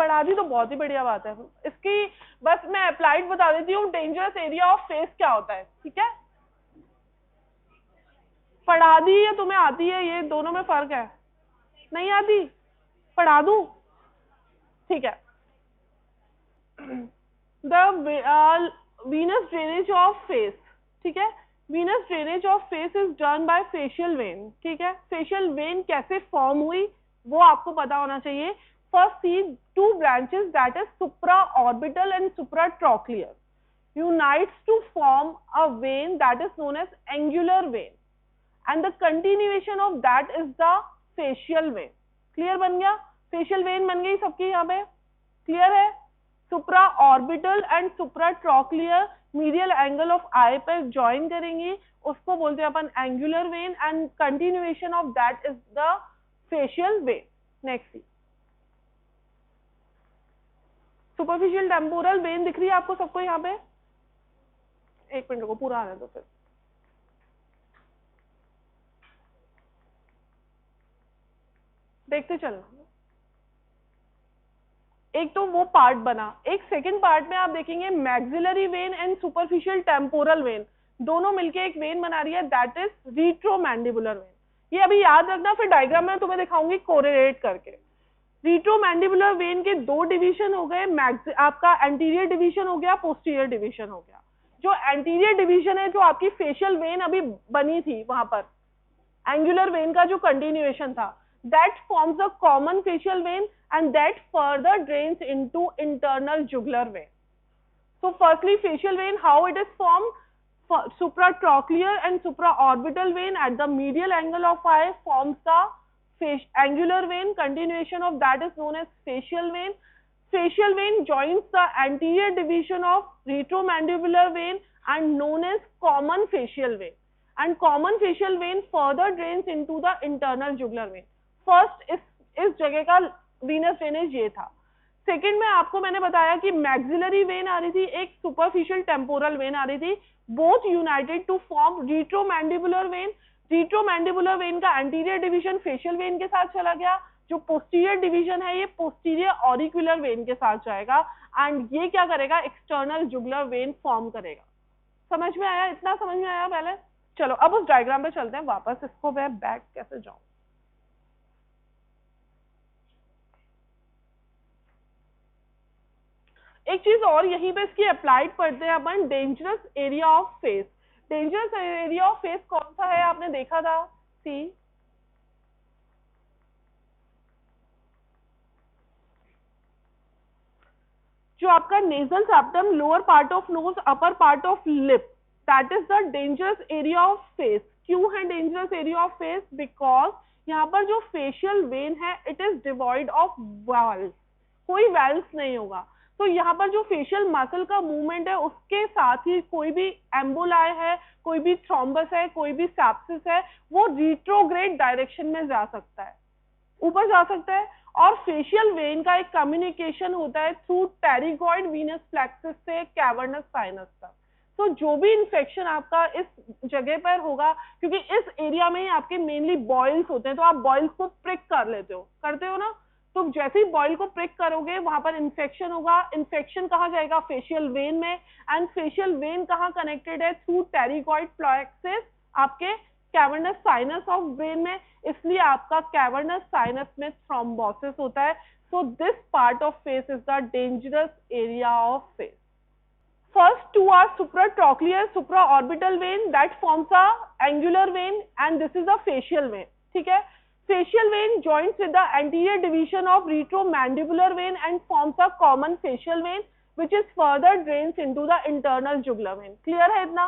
पढ़ा दी तो बहुत ही बढ़िया बात है। इसकी बस मैं अप्लाइड बता देती हूँ, डेंजरस एरिया ऑफ फेस क्या होता है, ठीक है। पढ़ा दी या तुम्हें आती है, ये दोनों में फर्क है। नहीं आती, पढ़ा दूं, ठीक है। The venous drainage of face, ठीक है। Venus drainage of face is done bye facial vein, ठीक है। फेशियल वेन कैसे फॉर्म हुई वो आपको पता होना चाहिए। First see two branches that is supra orbital and supra trochlear unites to form a vein that is known as angular vein and the continuation of that is the facial vein। Clear बन गया, facial vein बन गई सबकी यहाँ पे, clear है। सुप्रा orbital and supra trochlear medial angle of eye पे join करेंगी, उसको बोलते हैं अपन angular vein and continuation of that is the facial vein. Next superficial temporal vein दिख रही है आपको सबको यहाँ पे, एक मिनट को पूरा आने दो फिर। देखते चलना, एक तो वो पार्ट बना, एक सेकंड पार्ट में आप देखेंगे maxillary when and superficial temporal when दोनों मिलके एक वेन बना रही है, दैट इज रिट्रोमैंडिबुलर वेन। ये अभी याद रखना, फिर डायग्राम में तुम्हें दिखाऊंगी कोरिलेट करके। रिट्रोमैंडिबुलर वेन के दो डिवीजन हो गए, आपका एंटीरियर डिवीजन हो गया, पोस्टीरियर डिवीजन हो गया। जो एंटीरियर डिवीजन है, जो आपकी फेशियल वेन अभी बनी थी वहां पर, एंगुलर वेन का जो कंटिन्यूएशन था, that forms a common facial vein and that further drains into internal jugular vein। So firstly facial vein, how it is formed, supratrochlear and supraorbital vein at the medial angle of eye forms the angular vein, continuation of that is known as facial vein। Facial vein joins the anterior division of retromandibular vein and known as common facial vein, and common facial vein further drains into the internal jugular vein। First इस जगह का Venus drainage ये था। Second में आपको मैंने बताया कि मैक्सिलरी वेन आ रही थी, एक सुपरफिशियल टेम्पोरल वेन आ रही थी, both united to form retromandibular vein. Retromandibular vein का एंटीरियर डिवीजन फेशियल वेन के साथ चला गया, जो पोस्टीरियर डिवीजन है ये पोस्टीरियर ऑरिकुलर वेन के साथ जाएगा एंड ये क्या करेगा, एक्सटर्नल जुगुलर वेन फॉर्म करेगा। समझ में आया, इतना समझ में आया पहले। चलो अब उस डायग्राम पे चलते हैं वापस, इसको मैं बैक कैसे जाऊं। एक चीज और यहीं पे इसकी अप्लाइड पढ़ते हैं अपन, dangerous area of face. Dangerous area of face कौन सा है, आपने देखा था, सी जो आपका nasal septum, lower part of nose, upper part of lip, that is the dangerous area of face. क्यों है dangerous area of face, because यहाँ पर जो फेशियल वेन है it is devoid of valves, कोई वेल्स नहीं होगा। तो यहाँ पर जो फेशियल मसल का मूवमेंट है उसके साथ ही कोई भी एम्बोलाई है, कोई भी थ्रोम्बस है, कोई भी सेप्सिस है, वो रिट्रोग्रेड डायरेक्शन में जा सकता है, ऊपर जा सकता है। और फेशियल वेन का एक कम्युनिकेशन होता है थ्रू टेरिगॉइड वीनस प्लेक्सस से कैवर्नस साइनस तक। तो जो भी इन्फेक्शन आपका इस जगह पर होगा, क्योंकि इस एरिया में ही आपके मेनली बॉइल्स होते हैं, तो आप बॉइल्स को प्रिक कर लेते हो, करते हो ना। तो जैसे ही बॉइल को प्रिक करोगे वहां पर इन्फेक्शन होगा, इन्फेक्शन कहाँ जाएगा, फेशियल वेन में, एंड फेशियल वेन कहाँ कनेक्टेड है, थ्रू टेरिगॉइड प्लेक्सस आपके कैवर्नस साइनस ऑफ ब्रेन में, इसलिए आपका कैवर्नस साइनस में थ्रोम्बोसिस होता है। So this part of face is the dangerous area of face. First two are supratrochlear, supraorbital vein that forms a angular vein and this is a facial vein, ठीक है। Facial vein joins with the anterior division of retromandibular vein and forms a common facial vein which is further drains into the internal jugular vein। Clear है इतना।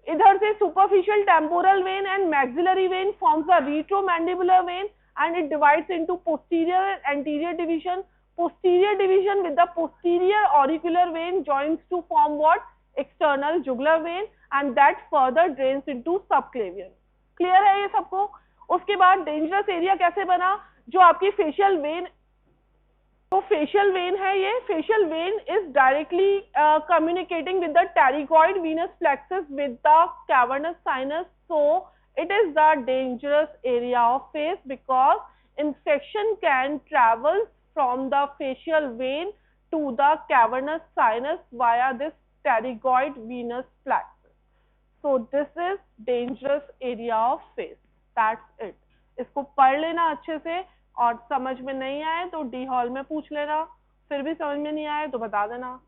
इधर से superficial temporal vein and maxillary vein forms a retromandibular vein and it divides into posterior and anterior division। Posterior division with the posterior auricular vein joins to form what, external jugular vein and that further drains into subclavian। Clear है ये सबको। उसके बाद dangerous area कैसे बना, जो आपकी facial vein, तो फेशियल वेन है ये, facial vein is directly communicating with the pterygoid Venus plexus with the cavernous sinus, so it is the dangerous area of face because infection can travel from the facial vein to the cavernous sinus via this pterygoid venous plexus. So this is dangerous area of face. That's it. इसको पढ़ लेना अच्छे से, और समझ में नहीं आए तो डी हॉल में पूछ लेना, फिर भी समझ में नहीं आए तो बता देना।